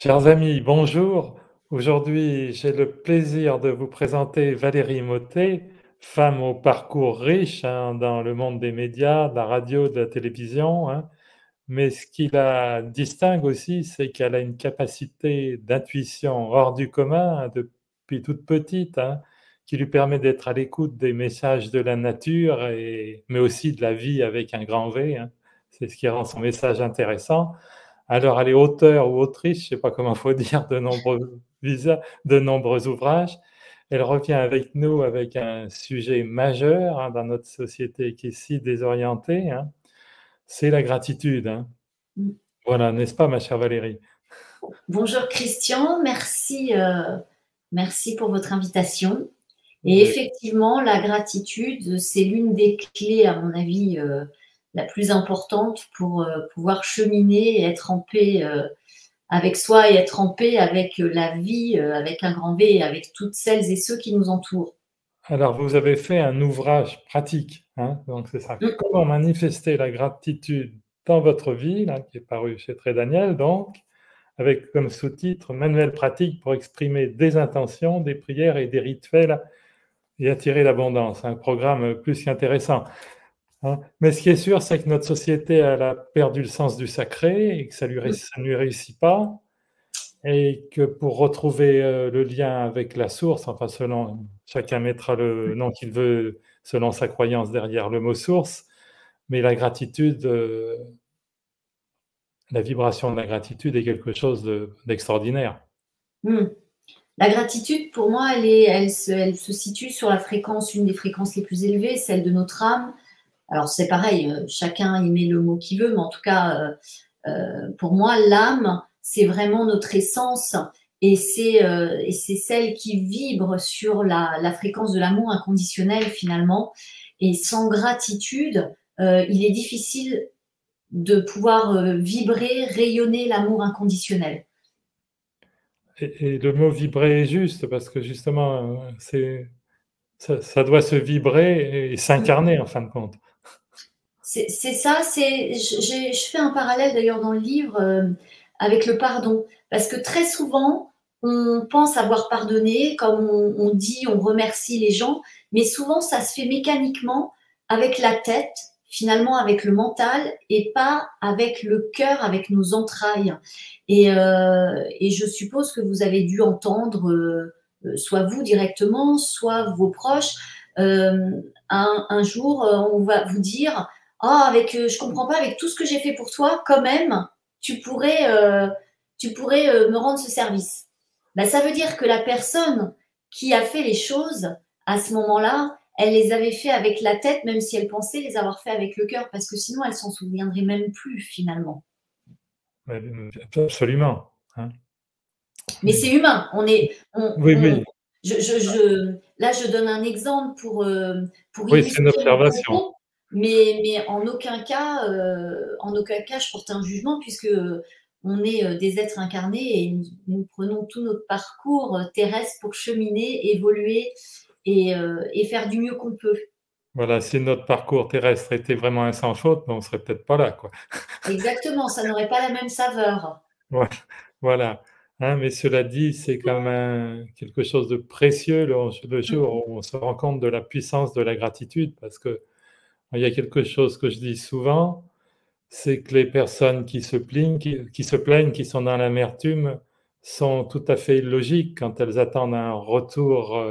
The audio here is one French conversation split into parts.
Chers amis, bonjour. Aujourd'hui, j'ai le plaisir de vous présenter Valérie Mottet, femme au parcours riche dans le monde des médias, de la radio, de la télévision. Mais ce qui la distingue aussi, c'est qu'elle a une capacité d'intuition hors du commun depuis toute petite, qui lui permet d'être à l'écoute des messages de la nature, mais aussi de la vie avec un grand V. C'est ce qui rend son message intéressant. Alors, elle est auteure ou autrice, je ne sais pas comment il faut dire, de nombreux ouvrages. Elle revient avec nous avec un sujet majeur dans notre société qui est si désorientée, c'est la gratitude. Mm. Voilà, n'est-ce pas, ma chère Valérie? Bonjour Christian, merci pour votre invitation. Et effectivement, la gratitude, c'est l'une des clés, à mon avis, la plus importante pour pouvoir cheminer et être en paix avec soi et être en paix avec la vie, avec un grand V, et avec toutes celles et ceux qui nous entourent. Alors, vous avez fait un ouvrage pratique, donc c'est ça. Mm. Comment manifester la gratitude dans votre vie, là, qui est paru chez Très Daniel, donc, avec comme sous-titre Manuel pratique pour exprimer des intentions, des prières et des rituels et attirer l'abondance. Un programme plus qu'intéressant. Mais ce qui est sûr, c'est que notre société, elle a perdu le sens du sacré et que ça ne lui réussit pas. Et que pour retrouver le lien avec la source, enfin selon, chacun mettra le nom qu'il veut selon sa croyance derrière le mot source, mais la gratitude, la vibration de la gratitude est quelque chose d'extraordinaire. Mm. La gratitude, pour moi, elle se situe sur la fréquence, une des fréquences les plus élevées, celle de notre âme. Alors c'est pareil, chacun y met le mot qu'il veut, mais en tout cas, pour moi, l'âme, c'est vraiment notre essence et c'est celle qui vibre sur la fréquence de l'amour inconditionnel finalement. Et sans gratitude, il est difficile de pouvoir vibrer, rayonner l'amour inconditionnel. Et le mot vibrer est juste parce que justement, ça doit se vibrer et s'incarner en fin de compte. C'est ça, je fais un parallèle d'ailleurs dans le livre avec le pardon, parce que très souvent, on pense avoir pardonné, comme on dit, on remercie les gens, mais souvent ça se fait mécaniquement avec la tête, finalement avec le mental, et pas avec le cœur, avec nos entrailles. Et je suppose que vous avez dû entendre, soit vous directement, soit vos proches, un jour, on va vous dire ah, je comprends pas, avec tout ce que j'ai fait pour toi, quand même, tu pourrais me rendre ce service. Ben, ça veut dire que la personne qui a fait les choses, à ce moment-là, elle les avait fait avec la tête, même si elle pensait les avoir fait avec le cœur, parce que sinon, elle s'en souviendrait même plus, finalement. Absolument. Mais c'est humain. Oui, oui, Là, je donne un exemple pour oui, c'est une illustrer mon observation. propos, mais en aucun cas, je porte un jugement puisque on est des êtres incarnés et nous prenons tout notre parcours terrestre pour cheminer, évoluer et faire du mieux qu'on peut. Voilà, si notre parcours terrestre était vraiment un sans faute, on ne serait peut-être pas là, quoi. Exactement, ça n'aurait pas la même saveur. Ouais, voilà. Mais cela dit, c'est quand même quelque chose de précieux le jour où on se rend compte de la puissance de la gratitude, parce que il y a quelque chose que je dis souvent, c'est que les personnes qui se plaignent, qui sont dans l'amertume, sont tout à fait illogiques quand elles attendent un retour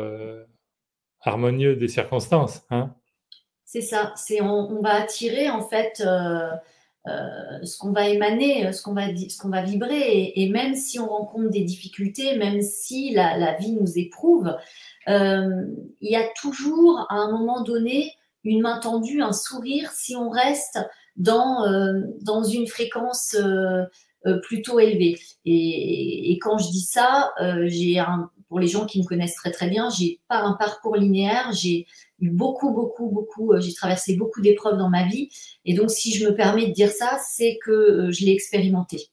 harmonieux des circonstances. C'est ça, on va attirer en fait ce qu'on va émaner, ce qu'on va vibrer. Et même si on rencontre des difficultés, même si la vie nous éprouve, il y a toujours à un moment donné une main tendue, un sourire, si on reste dans une fréquence plutôt élevée. Et quand je dis ça, pour les gens qui me connaissent très très bien, j'ai pas un parcours linéaire, j'ai eu beaucoup, beaucoup, beaucoup, j'ai traversé beaucoup d'épreuves dans ma vie. Et donc, si je me permets de dire ça, c'est que je l'ai expérimenté.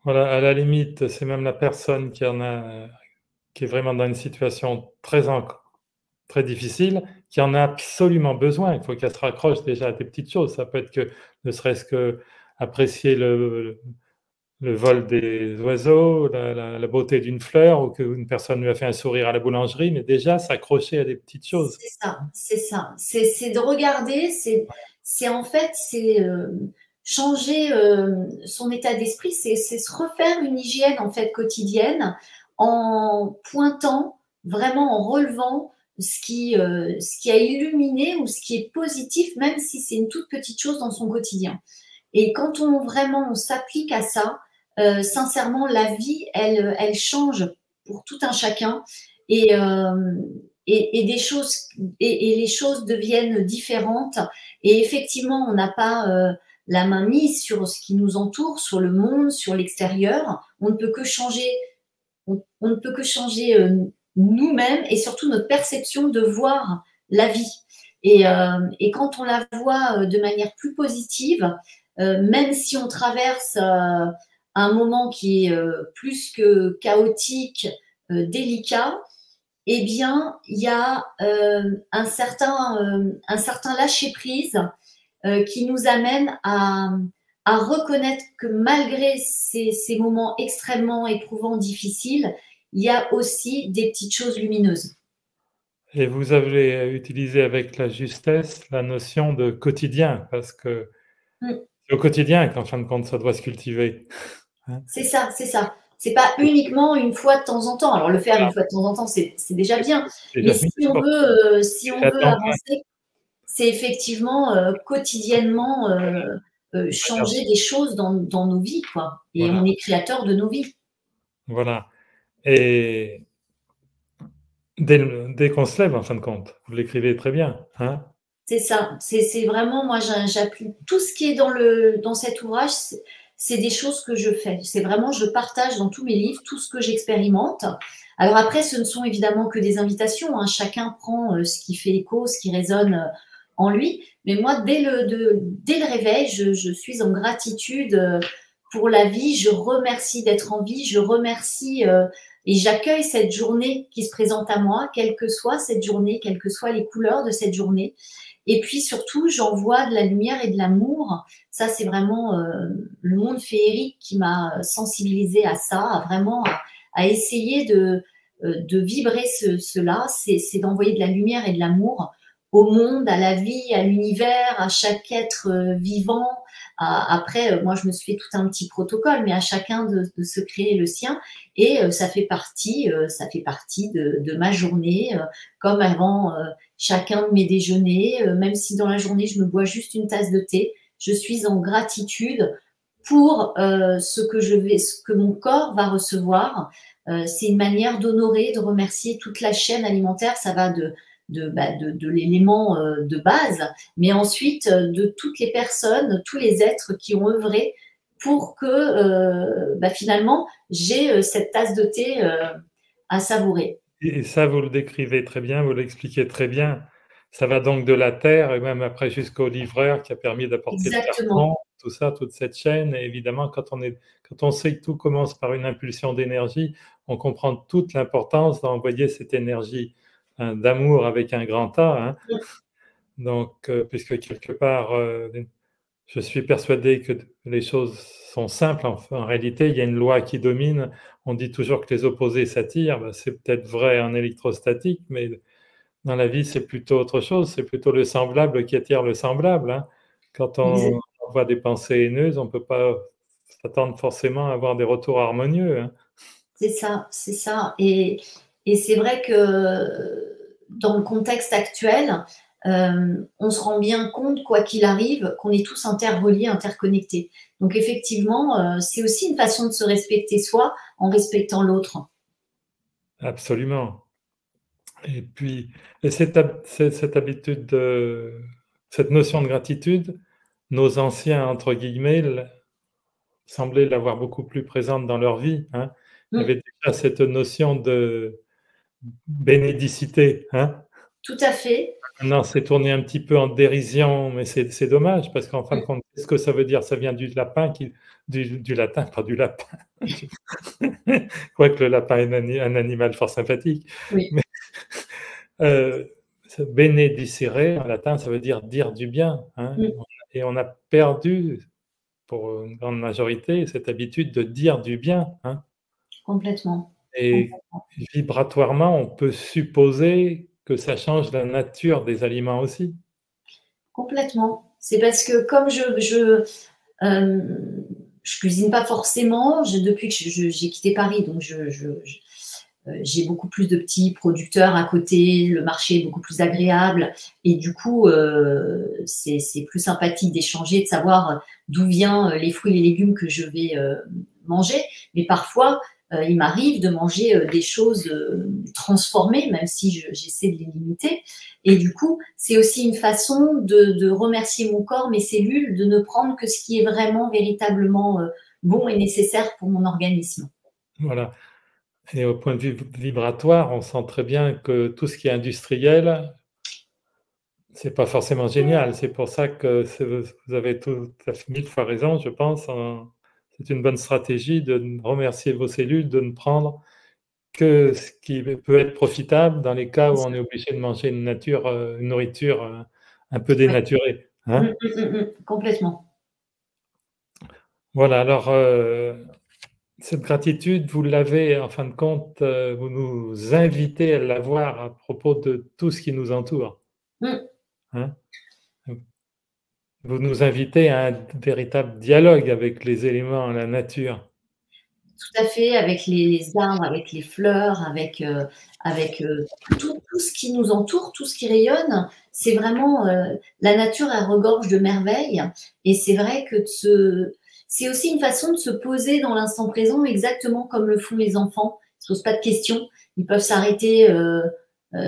Voilà, à la limite, c'est même la personne qui est vraiment dans une situation très difficile, qui en a absolument besoin. Il faut qu'elle se raccroche déjà à des petites choses. Ça peut être que, ne serait-ce que apprécier le vol des oiseaux, la beauté d'une fleur, ou qu'une personne lui a fait un sourire à la boulangerie, mais déjà s'accrocher à des petites choses. C'est ça, c'est ça. C'est de regarder, c'est en fait, c'est changer son état d'esprit, c'est se refaire une hygiène en fait quotidienne en pointant, vraiment en relevant ce qui a illuminé ou ce qui est positif, même si c'est une toute petite chose dans son quotidien. Et quand on vraiment on s'applique à ça, sincèrement, la vie, elle change pour tout un chacun. Et, et des choses et les choses deviennent différentes. Et effectivement, on n'a pas la main mise sur ce qui nous entoure, sur le monde, sur l'extérieur. On ne peut que changer, on ne peut que changer nous-mêmes et surtout notre perception de voir la vie. Et quand on la voit de manière plus positive, même si on traverse un moment qui est plus que chaotique, délicat, eh bien, il y a un certain lâcher-prise qui nous amène à reconnaître que malgré ces moments extrêmement éprouvants, difficiles, il y a aussi des petites choses lumineuses. Et vous avez utilisé avec la justesse la notion de quotidien, parce que Mm. c'est au quotidien qu'en fin de compte, ça doit se cultiver. Hein. C'est ça, c'est ça. C'est pas uniquement une fois de temps en temps. Alors le faire une Voilà, fois de temps en temps, c'est déjà bien. c'est Mais déjà mis sur si on à veut temps plein, avancer, c'est effectivement quotidiennement de manière changer des choses dans nos vies, quoi. Et voilà, on est créateur de nos vies. voilà. Et dès qu'on se lève, en fin de compte, vous l'écrivez très bien, hein? C'est ça. C'est vraiment, moi, j'appuie tout ce qui est dans cet ouvrage, c'est des choses que je fais. C'est vraiment, je partage dans tous mes livres tout ce que j'expérimente. Alors après, ce ne sont évidemment que des invitations, hein. Chacun prend ce qui fait écho, ce qui résonne en lui. Mais moi, dès le réveil, je suis en gratitude pour la vie. Je remercie d'être en vie. Je remercie et j'accueille cette journée qui se présente à moi, quelle que soit cette journée, quelles que soient les couleurs de cette journée. Et puis surtout, j'envoie de la lumière et de l'amour. Ça, c'est vraiment le monde féerique qui m'a sensibilisée à ça, à essayer de vibrer cela. C'est d'envoyer de la lumière et de l'amour au monde, à la vie, à l'univers, à chaque être vivant. Après, moi, je me suis fait tout un petit protocole, mais à chacun de se créer le sien. Et ça fait partie de ma journée, comme avant chacun de mes déjeuners, même si dans la journée, je me bois juste une tasse de thé, je suis en gratitude pour ce que mon corps va recevoir. C'est une manière d'honorer, de remercier toute la chaîne alimentaire. Ça va de l'élément de base, mais ensuite de toutes les personnes, tous les êtres qui ont œuvré pour que finalement j'ai cette tasse de thé à savourer. Et ça, vous le décrivez très bien, vous l'expliquez très bien. Ça va donc de la terre et même après jusqu'au livreur qui a permis d'apporter le Exactement, carton, tout ça, toute cette chaîne. Et évidemment, quand on sait que tout commence par une impulsion d'énergie, on comprend toute l'importance d'envoyer cette énergie, hein, d'amour avec un grand A, hein. Donc, puisque quelque part, je suis persuadé que les choses sont simples. En réalité, il y a une loi qui domine. On dit toujours que les opposés s'attirent. Ben, c'est peut-être vrai en électrostatique, mais dans la vie, c'est plutôt autre chose. C'est plutôt le semblable qui attire le semblable, hein. Quand on voit des pensées haineuses, on ne peut pas s'attendre forcément à avoir des retours harmonieux, hein. c'est ça, c'est ça. Et c'est vrai que dans le contexte actuel, on se rend bien compte, quoi qu'il arrive, qu'on est tous interreliés, interconnectés. Donc effectivement, c'est aussi une façon de se respecter soi en respectant l'autre. Absolument. Et puis, cette habitude, cette notion de gratitude, nos anciens, entre guillemets, semblaient l'avoir beaucoup plus présente dans leur vie, hein. Il y Mm, avait déjà cette notion de bénédicité, hein. tout à fait. Maintenant, c'est tourné un petit peu en dérision, mais c'est dommage parce qu'en fin de Mm, compte, qu'est-ce que ça veut dire? Ça vient du lapin du latin, pas du lapin. Quoique le lapin est un animal fort sympathique. oui, Mais, heu, benedicere en latin, ça veut dire du bien, hein. mm, Et on a perdu pour une grande majorité, cette habitude de dire du bien, hein. Complètement, Et complètement. vibratoirement, on peut supposer que ça change la nature des aliments aussi. Complètement. C'est parce que comme je cuisine pas forcément, depuis que j'ai quitté Paris, donc j'ai beaucoup plus de petits producteurs à côté, le marché est beaucoup plus agréable et du coup, c'est plus sympathique d'échanger, de savoir d'où viennent les fruits et les légumes que je vais manger. Mais parfois, il m'arrive de manger des choses transformées, même si j'essaie de les limiter. Et du coup, c'est aussi une façon de remercier mon corps, mes cellules, de ne prendre que ce qui est vraiment, véritablement bon et nécessaire pour mon organisme. Voilà. Et au point de vue vibratoire, on sent très bien que tout ce qui est industriel, c'est pas forcément génial. C'est pour ça que vous avez tout à fait 1000 fois raison, je pense. C'est une bonne stratégie de remercier vos cellules, de ne prendre que ce qui peut être profitable dans les cas où on est obligé de manger une nourriture un peu Ouais. dénaturée, hein. Complètement. Voilà, alors cette gratitude, vous l'avez, en fin de compte, vous nous invitez à l'avoir à propos de tout ce qui nous entoure, Mm. hein. Vous nous invitez à un véritable dialogue avec les éléments, la nature. Tout à fait, avec les arbres, avec les fleurs, avec tout ce qui nous entoure, tout ce qui rayonne. C'est vraiment la nature, elle regorge de merveilles. Et c'est vrai que c'est aussi une façon de se poser dans l'instant présent, exactement comme le font les enfants. Ils ne se posent pas de questions. Ils peuvent s'arrêter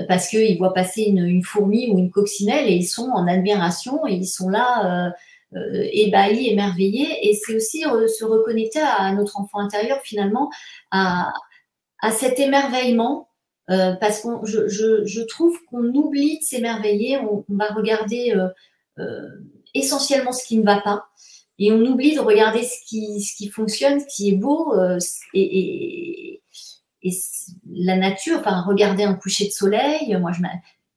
parce qu'ils voient passer une fourmi ou une coccinelle et ils sont en admiration et ils sont là. Ébahis, émerveillés. Et c'est aussi se reconnecter à notre enfant intérieur, finalement, à, à cet émerveillement, parce que je trouve qu'on oublie de s'émerveiller, on va regarder essentiellement ce qui ne va pas, et on oublie de regarder ce qui fonctionne, ce qui est beau, et la nature, enfin, regarder un coucher de soleil,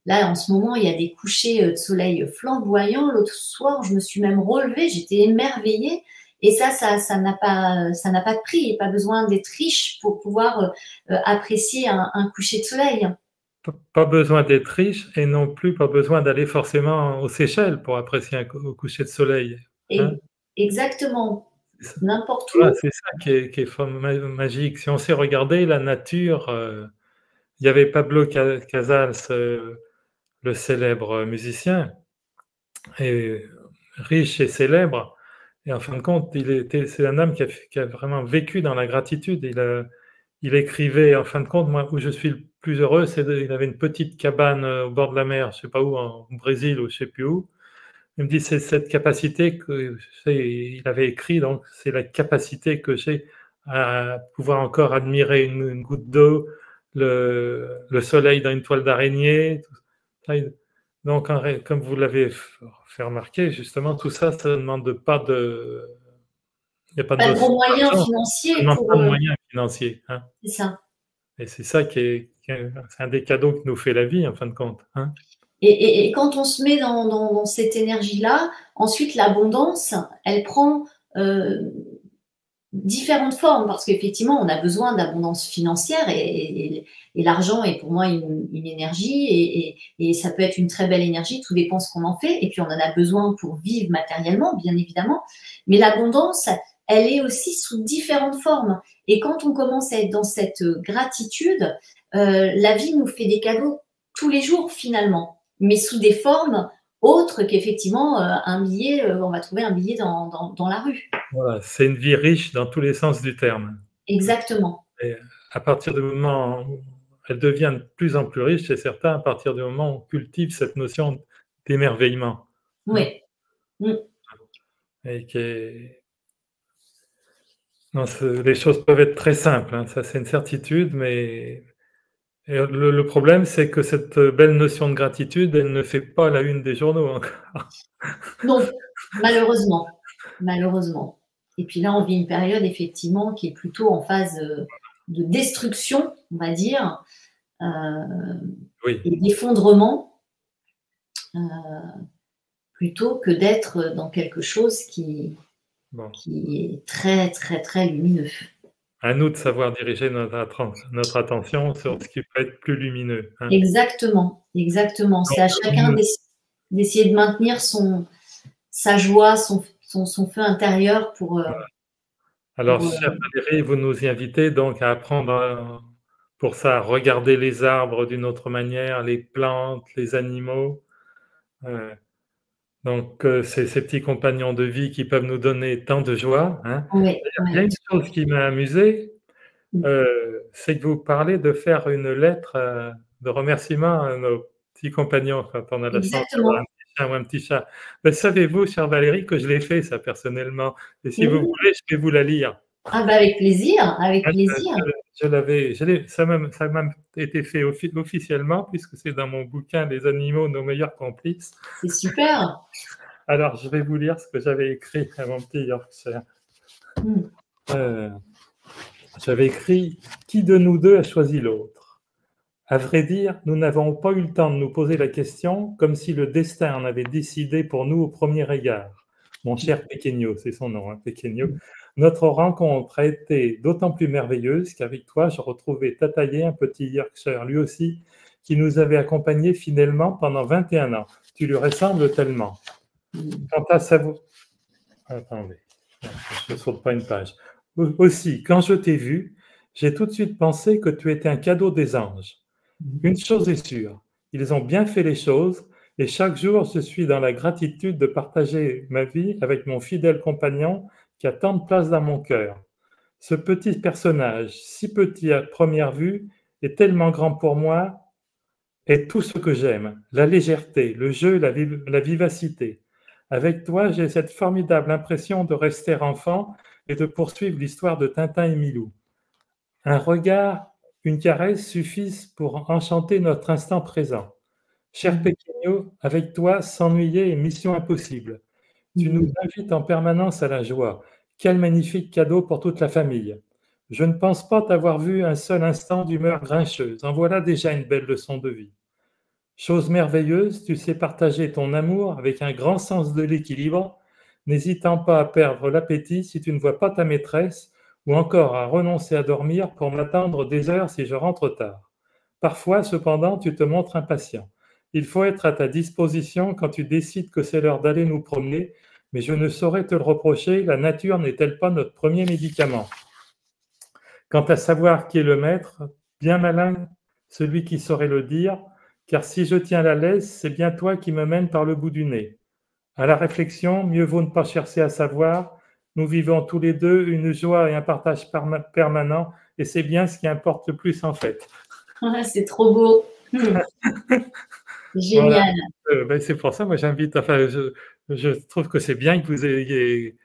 là, en ce moment, il y a des couchers de soleil flamboyants. L'autre soir, je me suis même relevée, j'étais émerveillée. Et ça n'a pas de prix. Il n'y a pas besoin d'être riche pour pouvoir apprécier un coucher de soleil. Pas besoin d'être riche et non plus pas besoin d'aller forcément aux Seychelles pour apprécier au coucher de soleil, hein. Et exactement, C'est ça. n'importe Voilà, où. c'est ça qui est magique. Si on sait regarder la nature, il y avait Pablo Casals, le célèbre musicien, et riche et célèbre. Et en fin de compte, c'est un homme qui a vraiment vécu dans la gratitude. Il écrivait, en fin de compte, moi, où je suis le plus heureux, il avait une petite cabane au bord de la mer, je sais pas où, au Brésil ou je sais plus où. Il me dit, c'est cette capacité que, il avait écrit, donc c'est la capacité que j'ai à pouvoir encore admirer une goutte d'eau, le soleil dans une toile d'araignée. Donc, comme vous l'avez fait remarquer, justement, tout ça, ça ne demande pas de, il n'y a pas de Pas de notion gros moyens d'argent, ça ne financiers demande pour. pas de moyens financiers, hein. C'est ça. Et c'est ça c'est un des cadeaux que nous fait la vie, en fin de compte, hein. Et quand on se met dans cette énergie-là, ensuite l'abondance, elle prend différentes formes, parce qu'effectivement, on a besoin d'abondance financière et l'argent est pour moi une énergie et ça peut être une très belle énergie, tout dépend ce qu'on en fait. Et puis, on en a besoin pour vivre matériellement, bien évidemment. Mais l'abondance, elle est aussi sous différentes formes. Et quand on commence à être dans cette gratitude, la vie nous fait des cadeaux tous les jours finalement, mais sous des formes autres qu'effectivement un billet, on va trouver un billet dans la rue. Voilà, c'est une vie riche dans tous les sens du terme. Exactement. Et à partir du moment où elle devient de plus en plus riche, c'est certain, à partir du moment où on cultive cette notion d'émerveillement, hein, Oui. Mm. et non, les choses peuvent être très simples, hein, ça c'est une certitude, mais et le problème, c'est que cette belle notion de gratitude, elle ne fait pas la une des journaux encore. Non, malheureusement, malheureusement. Et puis là, on vit une période effectivement qui est plutôt en phase de destruction, on va dire, euh, Oui, et d'effondrement, plutôt que d'être dans quelque chose Bon. qui est très, très, très lumineux. À nous de savoir diriger notre attention sur ce qui peut être plus lumineux, hein. Exactement, exactement. C'est à chacun Donc, d'essayer de maintenir sa joie, son feu intérieur alors, pour, chère Valérie, vous nous invitez donc à apprendre pour ça, à regarder les arbres d'une autre manière, les plantes, les animaux. euh, donc, ces petits compagnons de vie qui peuvent nous donner tant de joie, hein. ouais, Il y a ouais. une chose qui m'a amusé, c'est que vous parlez de faire une lettre de remerciement à nos petits compagnons quand on a la chance d'avoir un Exactement. petit chien ou un petit chat. Ben, savez-vous, chère Valérie, que je l'ai fait ça personnellement. Et si vous Mmh. voulez, je vais vous la lire. Ah bah, avec plaisir, avec Ouais, plaisir. ça m'a été fait officiellement puisque c'est dans mon bouquin Les animaux, nos meilleurs complices. C'est super. Alors, je vais vous lire ce que j'avais écrit à mon petit Yorkshire. Mmh. Euh, J'avais écrit: Qui de nous deux a choisi l'autre? À vrai dire, nous n'avons pas eu le temps de nous poser la question, comme si le destin en avait décidé pour nous au premier regard. Mon cher Pequeño, c'est son nom, hein, Pequeño. Notre rencontre a été d'autant plus merveilleuse qu'avec toi, je retrouvais Tataillé, un petit Yorkshire lui aussi, qui nous avait accompagnés fidèlement pendant 21 ans. Tu lui ressembles tellement. Quant à sa voix... Attendez, je ne saute pas une page. Aussi, quand je t'ai vu, j'ai tout de suite pensé que tu étais un cadeau des anges. Une chose est sûre, ils ont bien fait les choses et chaque jour je suis dans la gratitude de partager ma vie avec mon fidèle compagnon qui a tant de place dans mon cœur. Ce petit personnage, si petit à première vue, est tellement grand pour moi et tout ce que j'aime, la légèreté, le jeu, la vivacité. Avec toi, j'ai cette formidable impression de rester enfant et de poursuivre l'histoire de Tintin et Milou. Un regard, une caresse suffisent pour enchanter notre instant présent. Cher Mmh. Pequeño, avec toi, s'ennuyer est mission impossible. Tu nous Mmh. invites en permanence à la joie. Quel magnifique cadeau pour toute la famille. Je ne pense pas t'avoir vu un seul instant d'humeur grincheuse. En voilà déjà une belle leçon de vie. Chose merveilleuse, tu sais partager ton amour avec un grand sens de l'équilibre, n'hésitant pas à perdre l'appétit si tu ne vois pas ta maîtresse, ou encore à renoncer à dormir pour m'attendre des heures si je rentre tard. Parfois, cependant, tu te montres impatient. Il faut être à ta disposition quand tu décides que c'est l'heure d'aller nous promener, mais je ne saurais te le reprocher, la nature n'est-elle pas notre premier médicament? Quant à savoir qui est le maître, bien malin celui qui saurait le dire, car si je tiens la laisse, c'est bien toi qui me mènes par le bout du nez. À la réflexion, mieux vaut ne pas chercher à savoir. Nous vivons tous les deux une joie et un partage permanent, et c'est bien ce qui importe le plus en fait. Ah, c'est trop beau. Mmh. Voilà. Génial. Ben, c'est pour ça, moi j'invite, enfin, je trouve que c'est bien que vous ayez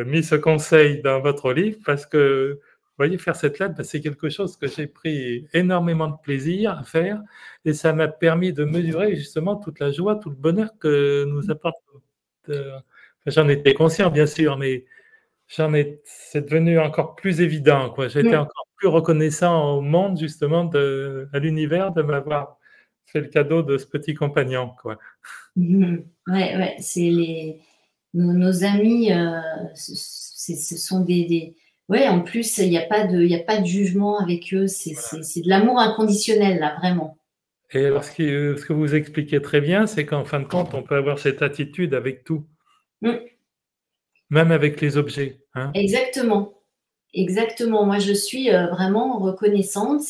mis ce conseil dans votre livre parce que, vous voyez, faire cette lettre, ben, c'est quelque chose que j'ai pris énormément de plaisir à faire et ça m'a permis de mesurer justement toute la joie, tout le bonheur que nous apporte. Enfin, j'en étais conscient, bien sûr, mais c'est devenu encore plus évident, quoi. J'ai été Mmh. encore plus reconnaissant au monde, justement, à l'univers de m'avoir fait le cadeau de ce petit compagnon, quoi. Mmh. Ouais, ouais, c'est nos amis, ce sont des ouais, en plus, il y a pas de jugement avec eux, c'est de l'amour inconditionnel, là, vraiment. Et alors, ce que vous expliquez très bien, c'est qu'en fin de compte, on peut avoir cette attitude avec tout, Mmh. même avec les objets, hein. Exactement, exactement. Moi, je suis, vraiment reconnaissante.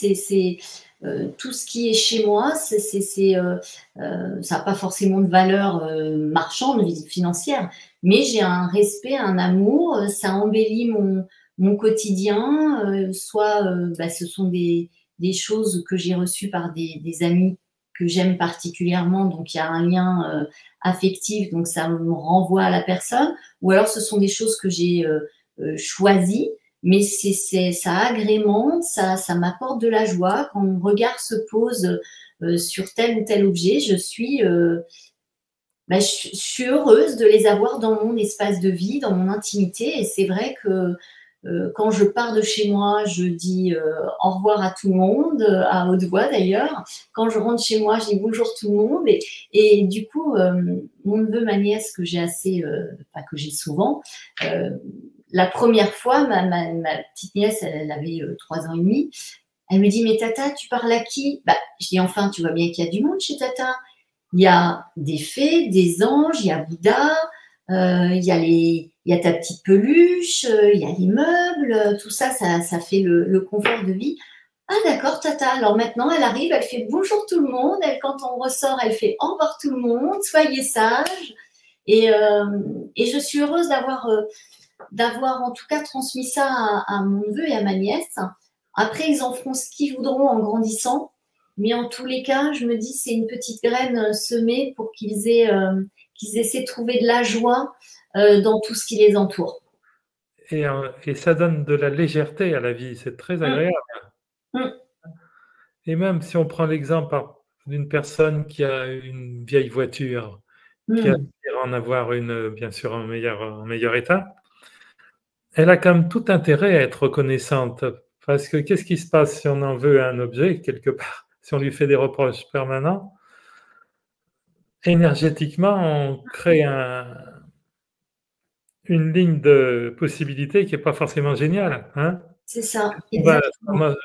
Tout ce qui est chez moi, ça a pas forcément de valeur, marchande, financière, mais j'ai un respect, un amour, ça embellit mon quotidien, soit, bah, ce sont des choses que j'ai reçues par des amis que j'aime particulièrement, donc il y a un lien, affectif, donc ça me renvoie à la personne, ou alors ce sont des choses que j'ai, choisies, mais ça agrémente, ça m'apporte de la joie. Quand mon regard se pose sur tel ou tel objet, je suis heureuse de les avoir dans mon espace de vie, dans mon intimité. Et c'est vrai que quand je pars de chez moi, je dis au revoir à tout le monde, à haute voix d'ailleurs. Quand je rentre chez moi, je dis bonjour tout le monde. Et du coup, mon neveu, ma nièce, que j'ai enfin, que j'ai souvent, la première fois, ma petite nièce, elle avait 3 ans et demi. Elle me dit, mais Tata, tu parles à qui? Bah, je dis, enfin, tu vois bien qu'il y a du monde chez Tata. Il y a des fées, des anges, il y a Bouddha, il y a ta petite peluche, il y a les meubles, tout ça, ça fait le confort de vie. Ah d'accord, Tata. Alors maintenant, elle arrive, elle fait bonjour tout le monde. Elle, quand on ressort, elle fait au revoir tout le monde, soyez sages. Et je suis heureuse d'avoir en tout cas transmis ça à mon neveu et à ma nièce. Après, ils en feront ce qu'ils voudront en grandissant. Mais en tous les cas, je me dis, c'est une petite graine semée pour qu'ils essaient de trouver de la joie dans tout ce qui les entoure. Et ça donne de la légèreté à la vie, c'est très Hum, agréable. hum, Et même si on prend l'exemple d'une personne qui a une vieille voiture, qui hum. aspire à en avoir une, bien sûr, en meilleur état, elle a quand même tout intérêt à être reconnaissante. Parce que qu'est-ce qui se passe si on en veut un objet, quelque part, si on lui fait des reproches permanents? Énergétiquement, on crée une ligne de possibilités qui n'est pas forcément géniale, hein? C'est ça, On va exactement.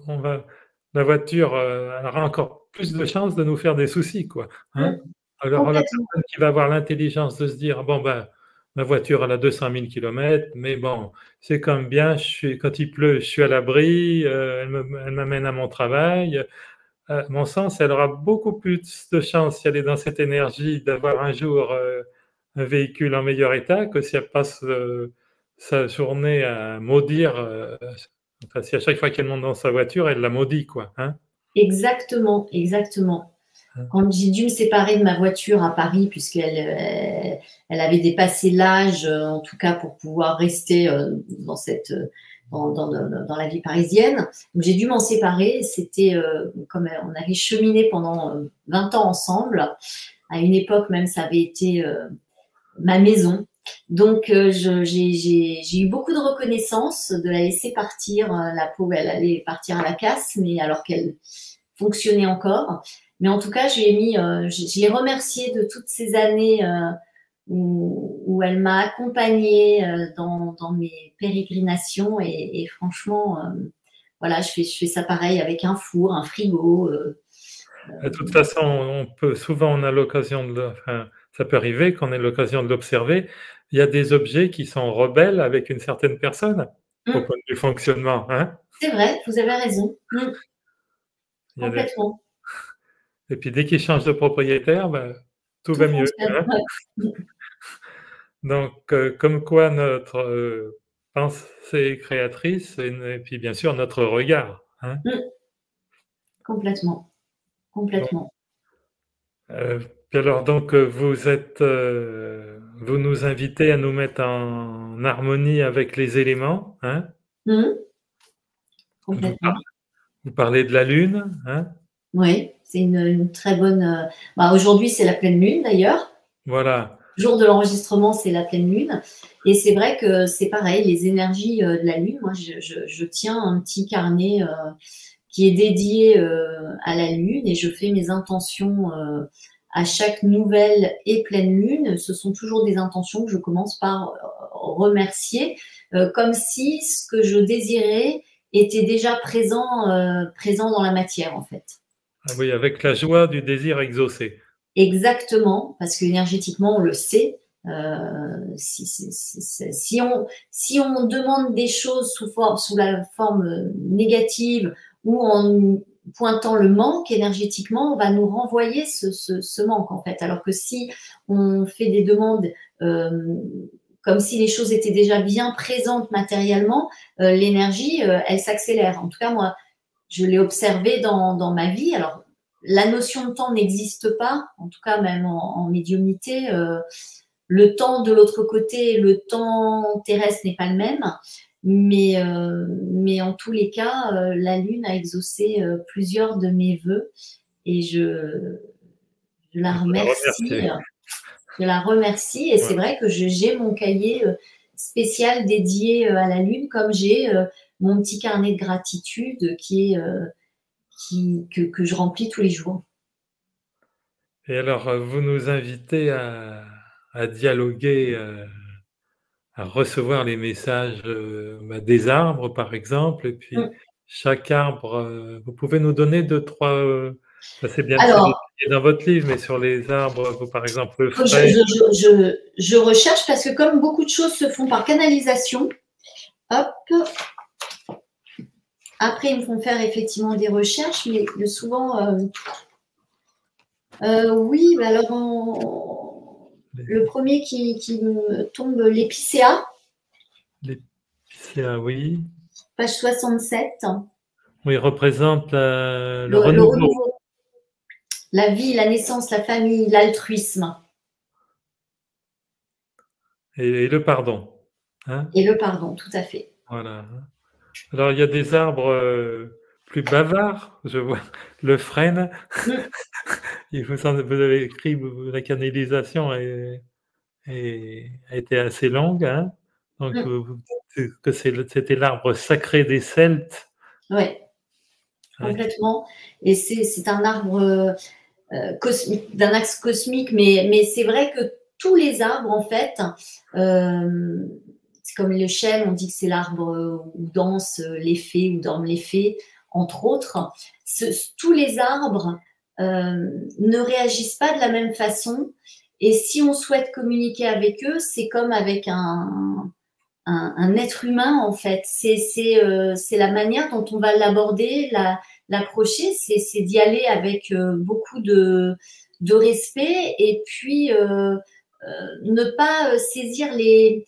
on va la voiture, elle aura encore plus de chances de nous faire des soucis, quoi, hein? Hum, Alors la complètement. personne qui va avoir l'intelligence de se dire: «Bon, ben, ma voiture, elle a 200 000 kilomètres, mais bon, c'est quand même bien, quand il pleut, je suis à l'abri, elle m'amène à mon travail». Mon sens, elle aura beaucoup plus de chances, si elle est dans cette énergie, d'avoir un jour, un véhicule en meilleur état que si elle passe, sa journée à maudire, enfin, si à chaque fois qu'elle monte dans sa voiture, elle la maudit, quoi, hein? Exactement, exactement. Hein. Quand j'ai dû me séparer de ma voiture à Paris, puisqu'elle elle avait dépassé l'âge, en tout cas pour pouvoir rester dans la vie parisienne. Donc j'ai dû m'en séparer. C'était comme on avait cheminé pendant 20 ans ensemble. À une époque même, ça avait été ma maison. Donc j'ai eu beaucoup de reconnaissance de la laisser partir. La pauvre, elle allait partir à la casse, mais alors qu'elle fonctionnait encore. Mais en tout cas, je l'ai remerciée de toutes ces années où elle m'a accompagnée dans mes pérégrinations et franchement, voilà, je fais ça pareil avec un four, un frigo. De toute façon, souvent, on a l'occasion enfin, ça peut arriver qu'on ait l'occasion de l'observer. Il y a des objets qui sont rebelles avec une certaine personne, au point de vue fonctionnement, hein? C'est vrai, vous avez raison. Il y a des Complètement. Et puis dès qu'ils changent de propriétaire, ben, tout Tout va mieux, fonctionne. hein? Ouais. Donc, comme quoi notre, pensée créatrice et puis bien sûr notre regard, hein? Mm. Complètement. Bon, Complètement. puis alors donc, vous nous invitez à nous mettre en harmonie avec les éléments, hein? Mm. Vous par Complètement. vous parlez de la lune, hein? Oui, c'est une très bonne. Bah, aujourd'hui, c'est la pleine lune d'ailleurs. Voilà. Jour de l'enregistrement, c'est la pleine lune. Et c'est vrai que c'est pareil, les énergies de la lune. Moi, je tiens un petit carnet qui est dédié à la lune et je fais mes intentions à chaque nouvelle et pleine lune. Ce sont toujours des intentions que je commence par remercier, comme si ce que je désirais était déjà présent dans la matière, en fait. Ah oui, avec la joie du désir exaucé. Exactement, parce qu'énergétiquement, on le sait. Si on demande des choses sous la forme négative ou en pointant le manque énergétiquement, on va nous renvoyer ce manque en fait. Alors que si on fait des demandes comme si les choses étaient déjà bien présentes matériellement, l'énergie, elle s'accélère. En tout cas, moi, je l'ai observé dans ma vie. Alors, la notion de temps n'existe pas, en tout cas même en médiumnité. Le temps de l'autre côté, le temps terrestre n'est pas le même, mais en tous les cas, la Lune a exaucé plusieurs de mes vœux et je la On peut la remercie. remercier. Je la remercie et c'est Ouais. vrai que j'ai mon cahier spécial dédié à la Lune, comme j'ai mon petit carnet de gratitude que je remplis tous les jours. Et alors, vous nous invitez à dialoguer, à recevoir les messages, des arbres, par exemple, et puis Mm. chaque arbre, vous pouvez nous donner 2-3, c'est bien c'est Alors, détaillé dans votre livre, mais sur les arbres, vous, par exemple, le je, frêne. je recherche parce que comme beaucoup de choses se font par canalisation, hop, après ils me font faire effectivement des recherches, mais souvent, oui, bah alors le premier qui me tombe, l'épicéa, L'épicéa, oui. page 67, Oui, représente le le renouveau renouveau, la vie, la naissance, la famille, l'altruisme et le pardon, hein? et le pardon, tout à fait. Voilà, hein. Alors il y a des arbres, plus bavards, je vois le frêne. Mm, Vous avez écrit, la canalisation a été assez longue, hein? Donc mm, vous dites que c'était l'arbre sacré des Celtes, ouais, hein, complètement. Et c'est un arbre cosmique, d'un axe cosmique, mais c'est vrai que tous les arbres, en fait, c'est comme le chêne, on dit que c'est l'arbre où dansent les fées, où dorment les fées, entre autres. Tous les arbres ne réagissent pas de la même façon. Et si on souhaite communiquer avec eux, c'est comme avec un être humain, en fait. C'est la manière dont on va l'aborder, l'approcher, c'est d'y aller avec beaucoup de respect et puis ne pas saisir les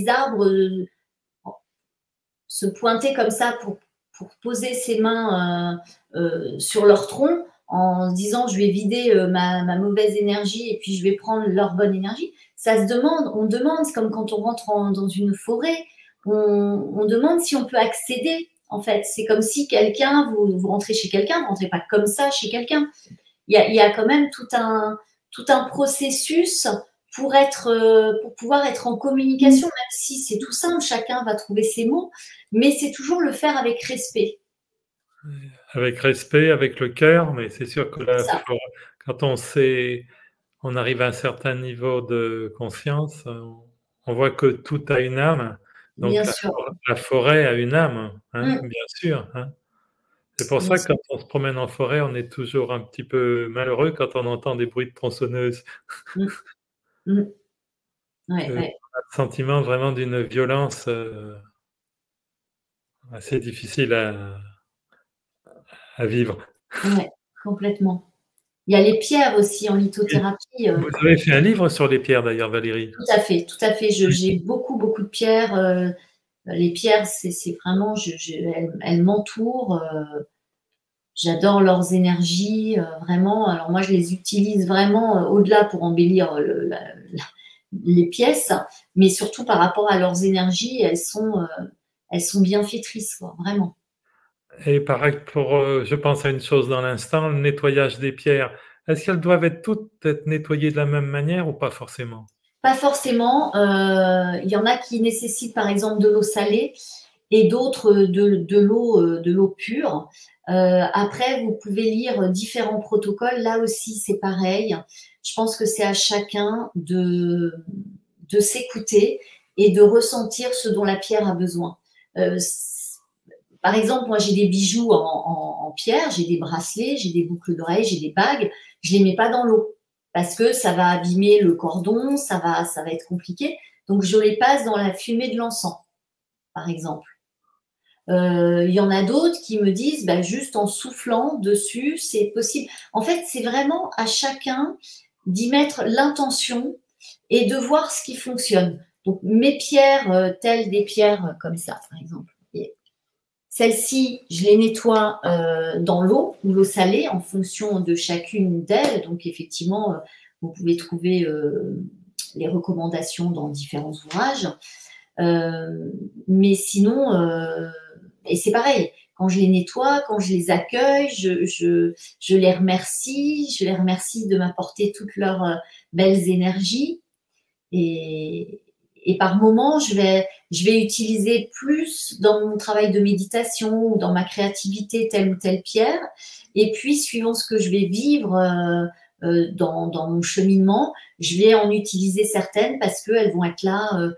arbres, se pointer comme ça pour poser ses mains sur leur tronc en se disant je vais vider ma mauvaise énergie et puis je vais prendre leur bonne énergie. Ça se demande, on demande, c'est comme quand on rentre dans une forêt, on demande si on peut accéder. En fait, c'est comme si quelqu'un, vous rentrez chez quelqu'un, vous ne rentrez pas comme ça chez quelqu'un. Il y a quand même tout un processus pour pouvoir être en communication, même si c'est tout simple, chacun va trouver ses mots, mais c'est toujours le faire avec respect. avec respect, avec le cœur, mais c'est sûr que C'est ça, quand on arrive à un certain niveau de conscience, on voit que tout a une âme, bien donc sûr. la forêt a une âme, hein, Mm, bien sûr, hein. C'est pour bien ça que sûr. quand on se promène en forêt, on est toujours un petit peu malheureux quand on entend des bruits de tronçonneuses. Mm, mm. Ouais, On a ouais, le sentiment vraiment d'une violence, assez difficile à vivre. ouais, complètement. Il y a les pierres aussi en Et lithothérapie. vous avez fait un livre sur les pierres d'ailleurs, Valérie? Tout à fait, tout à fait. Oui. J'ai beaucoup, beaucoup de pierres. Les pierres, c'est vraiment, elles m'entourent. J'adore leurs énergies, vraiment. Alors moi, je les utilise vraiment au-delà pour embellir les pièces, mais surtout par rapport à leurs énergies, elles sont bienfaitrices, quoi, vraiment. Et pareil pour, je pense à une chose dans l'instant, le nettoyage des pierres. Est-ce qu'elles doivent toutes être nettoyées de la même manière ou pas forcément? Pas forcément. Il y en a qui nécessitent par exemple de l'eau salée et d'autres de l'eau pure. Après, vous pouvez lire différents protocoles. Là aussi, c'est pareil. Je pense que c'est à chacun de s'écouter et de ressentir ce dont la pierre a besoin. Euh, Par exemple, moi, j'ai des bijoux en pierre, j'ai des bracelets, j'ai des boucles d'oreilles, j'ai des bagues. Je les mets pas dans l'eau parce que ça va abîmer le cordon, ça va être compliqué. Donc, je les passe dans la fumée de l'encens, par exemple. Il y en a d'autres qui me disent, bah, juste en soufflant dessus, c'est possible. En fait, c'est vraiment à chacun d'y mettre l'intention et de voir ce qui fonctionne. Donc, mes pierres, telles des pierres comme ça, par exemple. Et celles-ci, je les nettoie dans l'eau ou l'eau salée en fonction de chacune d'elles. Donc, effectivement, vous pouvez trouver les recommandations dans différents ouvrages. Mais sinon, et c'est pareil, quand je les nettoie, quand je les accueille, je je les remercie de m'apporter toutes leurs belles énergies. Et, et par moment, je vais utiliser plus dans mon travail de méditation ou dans ma créativité telle ou telle pierre. Et puis, suivant ce que je vais vivre dans mon cheminement, je vais en utiliser certaines parce qu'elles vont être là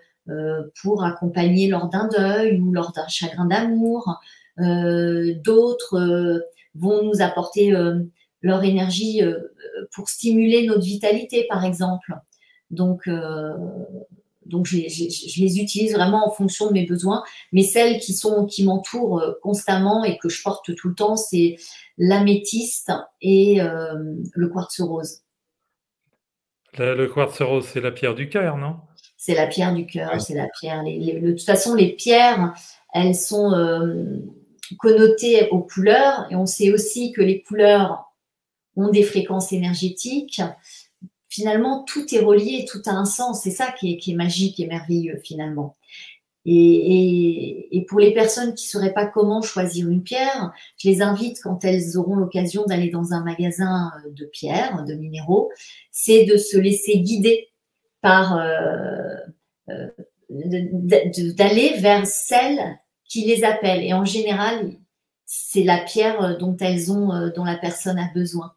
pour accompagner lors d'un deuil ou lors d'un chagrin d'amour. D'autres vont nous apporter leur énergie pour stimuler notre vitalité, par exemple. Donc je les utilise vraiment en fonction de mes besoins. Mais celles qui m'entourent constamment et que je porte tout le temps, c'est l'améthyste et le quartz rose. Le quartz rose, c'est la pierre du cœur, non? C'est la pierre du cœur, Oui. c'est la pierre. De toute façon, les pierres, elles sont connotées aux couleurs. Et on sait aussi que les couleurs ont des fréquences énergétiques. Finalement, tout est relié, tout a un sens. C'est ça qui est magique et merveilleux, finalement. Et pour les personnes qui ne sauraient pas comment choisir une pierre, je les invite, quand elles auront l'occasion d'aller dans un magasin de pierres, de minéraux, c'est de se laisser guider par d'aller vers celle qui les appelle. Et en général, c'est la pierre dont dont la personne a besoin.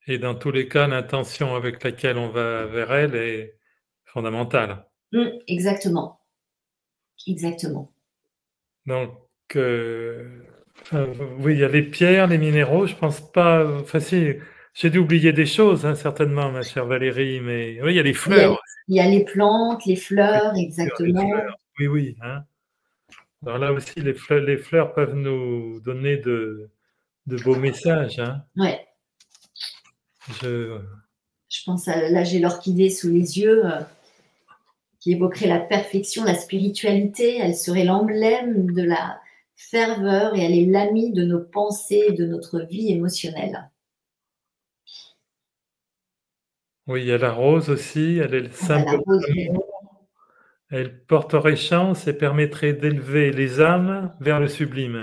Et dans tous les cas, l'intention avec laquelle on va vers elle est fondamentale. Exactement. Exactement. Donc, oui, il y a les pierres, les minéraux, je pense pas. Enfin, si, j'ai dû oublier des choses, hein, certainement, ma chère Valérie, mais oui, il y a les Il y a, fleurs. il y a les plantes, les fleurs, Les exactement. fleurs, oui, oui. Hein. Alors là aussi, les fleurs peuvent nous donner de beaux messages. Hein. Ouais. Je, Je pense là, j'ai l'orchidée sous les yeux qui évoquerait la perfection, la spiritualité. Elle serait l'emblème de la ferveur et elle est l'amie de nos pensées et de notre vie émotionnelle. oui, il y a la rose aussi, elle est le La symbole rose, d'amour. Elle porterait chance et permettrait d'élever les âmes vers le sublime.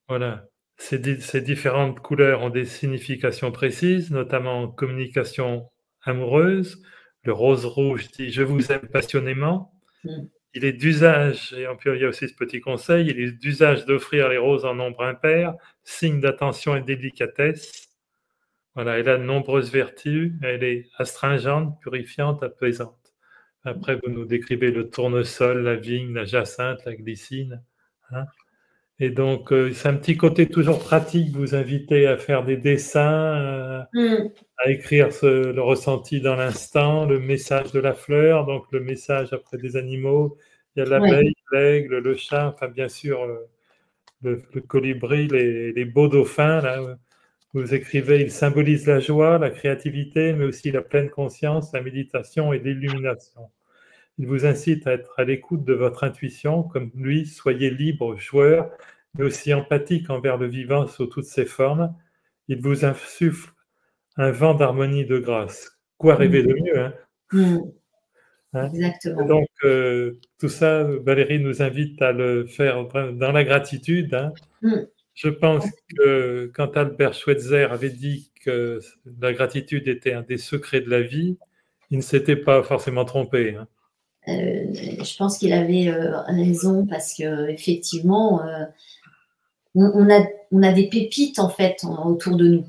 Voilà. Ces différentes couleurs ont des significations précises, notamment en communication amoureuse. Le rose rouge dit: «Je vous aime passionnément». Il est d'usage, et puis il y a aussi ce petit conseil, il est d'usage d'offrir les roses en nombre impair, signe d'attention et de délicatesse. Voilà, elle a de nombreuses vertus, elle est astringente, purifiante, apaisante. Après, vous nous décrivez le tournesol, la vigne, la jacinthe, la glycine, hein. Et donc, c'est un petit côté toujours pratique, vous invitez à faire des dessins, à écrire le ressenti dans l'instant, le message de la fleur, donc le message après des animaux. Il y a ouais. l'abeille, l'aigle, le chat, enfin bien sûr le colibri, les beaux dauphins. Là, vous écrivez, il symbolise la joie, la créativité, mais aussi la pleine conscience, la méditation et l'illumination. Il vous incite à être à l'écoute de votre intuition, comme lui, soyez libre, joueur, mais aussi empathique envers le vivant sous toutes ses formes. Il vous insuffle un vent d'harmonie et de grâce. Quoi rêver de mieux, hein? Hein? Et Exactement. donc, tout ça, Valérie nous invite à le faire dans la gratitude. Hein. Je pense que quand Albert Schweitzer avait dit que la gratitude était un des secrets de la vie, il ne s'était pas forcément trompé. Hein. Je pense qu'il avait raison parce que effectivement, on a des pépites en fait autour de nous.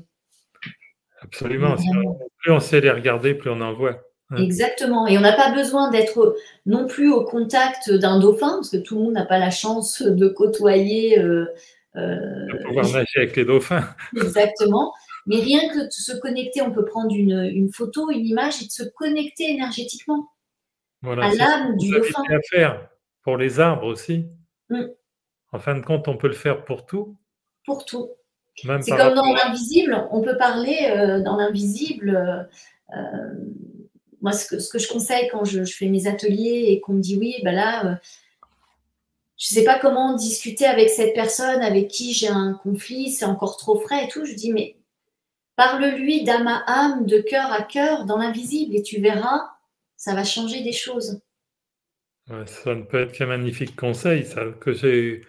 Absolument. Vraiment. Plus on sait les regarder, plus on en voit. Hein. Exactement. Et on n'a pas besoin d'être non plus au contact d'un dauphin, parce que tout le monde n'a pas la chance de côtoyer. De pouvoir nager avec les dauphins. Exactement. Mais rien que de se connecter, on peut prendre une photo, une image et de se connecter énergétiquement Voilà, à c'est ce que l'âme vous du dauphin. invitez à faire pour les arbres aussi. Mm. En fin de compte, on peut le faire pour tout, Pour tout. même C'est par comme dans rapport l'invisible, on peut parler dans l'invisible. Moi, ce que je conseille quand je fais mes ateliers et qu'on me dit oui, ben là, je ne sais pas comment discuter avec cette personne avec qui j'ai un conflit, c'est encore trop frais et tout. Je dis, mais parle-lui d'âme à âme, de cœur à cœur, dans l'invisible, et tu verras, ça va changer des choses. ouais, ça ne peut être qu'un magnifique conseil, ça, que j'ai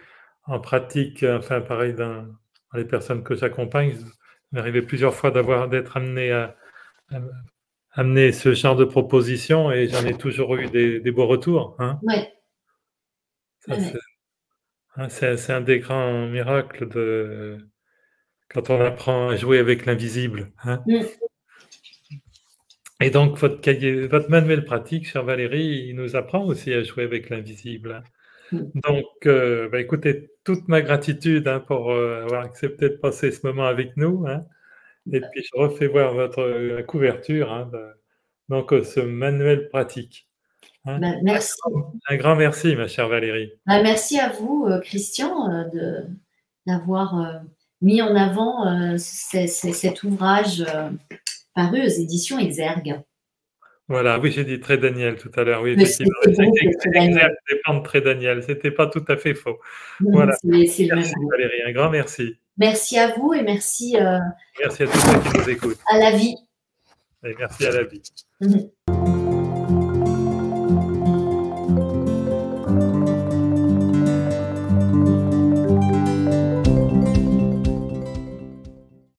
en pratique, enfin pareil dans les personnes que j'accompagne, il m'est arrivé plusieurs fois d'être amené à amener ce genre de proposition et j'en ai toujours eu des beaux retours, hein. Ouais, Ça, ouais, ouais. c'est un des grands miracles de quand on apprend à jouer avec l'invisible, hein. Mmh. Et donc votre manuel pratique, chère Valérie, il nous apprend aussi à jouer avec l'invisible, hein. Mmh. Donc, bah, écoutez, toute ma gratitude, hein, pour, avoir accepté de passer ce moment avec nous, hein. Et puis je refais voir votre, la couverture, hein, de donc, ce manuel pratique, hein. Bah, merci. Un grand merci, ma chère Valérie. Bah, merci à vous, Christian, d'avoir mis en avant cet ouvrage paru aux éditions Exergue. Voilà, oui, j'ai dit Trait Daniel tout à l'heure, oui, Le effectivement. c'est le C'est groupe Exergue Daniel. dépend de Trait Daniel, c'était pas tout à fait faux. Voilà, C'est le même merci groupe. Valérie, un grand merci. Merci à vous et merci Merci à tous ceux qui nous écoutent à la vie. et merci à la vie.